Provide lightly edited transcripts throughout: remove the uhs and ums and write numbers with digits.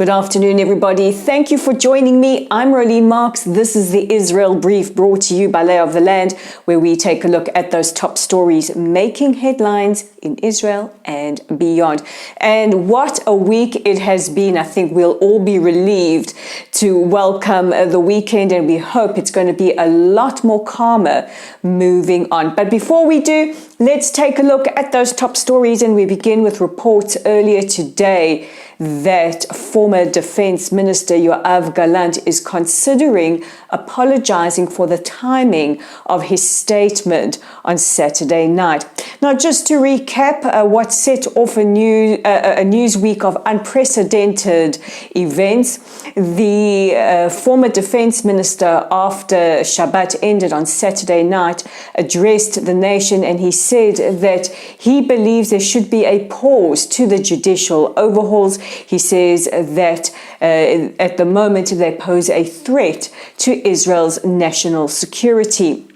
Good afternoon, everybody. Thank you for joining me. I'm Rolene Marks. This is the Israel Brief brought to you by Lay of the Land, where we take a look at those top stories making headlines in Israel and beyond. And what a week it has been. I think we'll all be relieved to welcome the weekend, and we hope it's going to be a lot more calmer moving on. But before we do, let's take a look at those top stories, and we begin with reports earlier today that former Defense Minister Yoav Gallant is considering apologizing for the timing of his statement on Saturday night. Now, just to recap what set off a news week of unprecedented events, the former Defense Minister, after Shabbat ended on Saturday night, addressed the nation, and he said that he believes there should be a pause to the judicial overhauls. He says that at the moment they pose a threat to Israel's national security.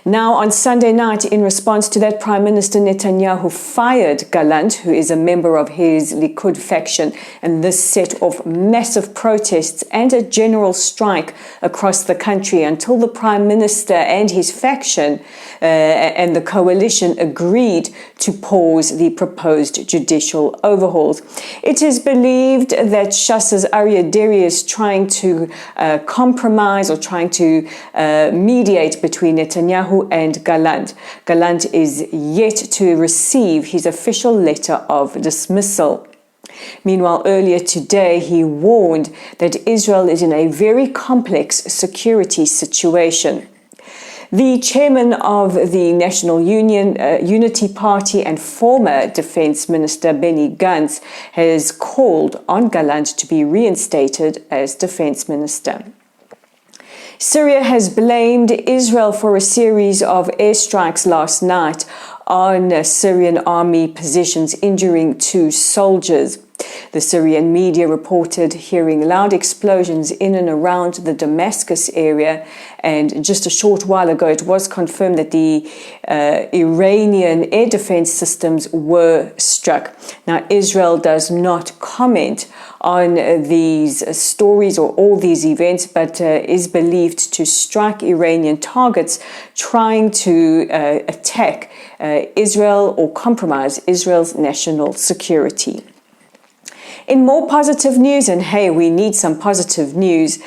Now, on Sunday night, in response to that, Prime Minister Netanyahu fired Gallant, who is a member of his Likud faction, and this set off massive protests and a general strike across the country until the Prime Minister and his faction and the coalition agreed to pause the proposed judicial overhauls. It is believed that Shas's Aryeh Deri is trying to compromise or trying to mediate between Netanyahu and Gallant. Gallant is yet to receive his official letter of dismissal. Meanwhile, earlier today, he warned that Israel is in a very complex security situation. The chairman of the National Unity Party and former Defense Minister Benny Gantz has called on Gallant to be reinstated as Defense Minister. Syria has blamed Israel for a series of airstrikes last night on Syrian army positions, injuring 2 soldiers. The Syrian media reported hearing loud explosions in and around the Damascus area, and just a short while ago it was confirmed that the Iranian air defense systems were struck. Now, Israel does not comment on these stories or all these events, but is believed to strike Iranian targets trying to attack Israel or compromise Israel's national security. In more positive news, and hey, we need some positive news,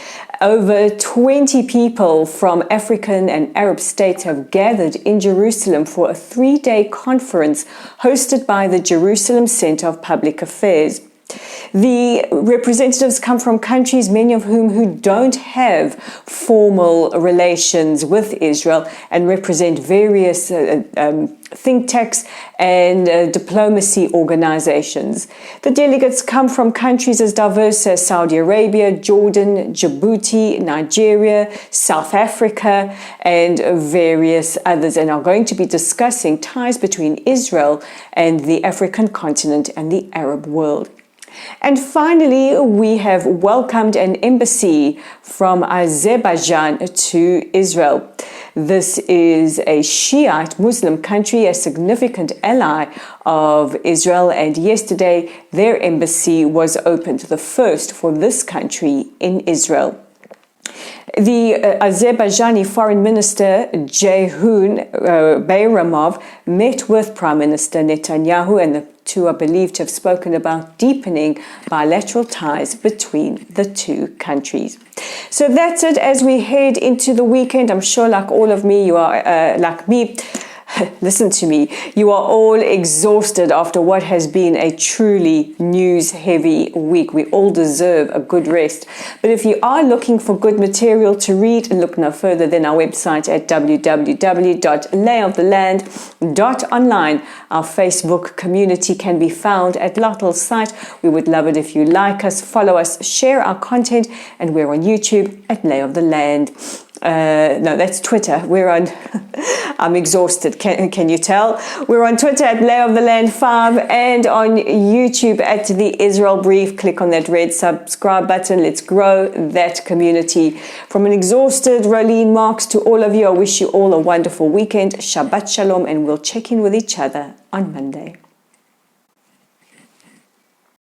over 20 people from African and Arab states have gathered in Jerusalem for a 3-day conference hosted by the Jerusalem Center of Public Affairs. The representatives come from countries, many of whom don't have formal relations with Israel, and represent various think tanks and diplomacy organizations. The delegates come from countries as diverse as Saudi Arabia, Jordan, Djibouti, Nigeria, South Africa, and various others, and are going to be discussing ties between Israel and the African continent and the Arab world. And finally, we have welcomed an embassy from Azerbaijan to Israel. This is a Shiite Muslim country, a significant ally of Israel, and yesterday their embassy was opened, the first for this country in Israel. The Azerbaijani Foreign Minister Ceyhun Bayramov met with Prime Minister Netanyahu, and the two are believed to have spoken about deepening bilateral ties between the two countries. So that's it as we head into the weekend. I'm sure, like all of me, you are like me. Listen to me. You are all exhausted after what has been a truly news-heavy week. We all deserve a good rest. But if you are looking for good material to read, look no further than our website at www.layoftheland.online. Our Facebook community can be found at Lottle's site. We would love it if you like us, follow us, share our content, and we're on YouTube at Lay of the Land. No, that's Twitter. We're on, I'm exhausted. Can you tell? We're on Twitter at Lay of the Land 5 and on YouTube at The Israel Brief. Click on that red subscribe button. Let's grow that community. From an exhausted Rolene Marks to all of you, I wish you all a wonderful weekend. Shabbat Shalom, and we'll check in with each other on Monday.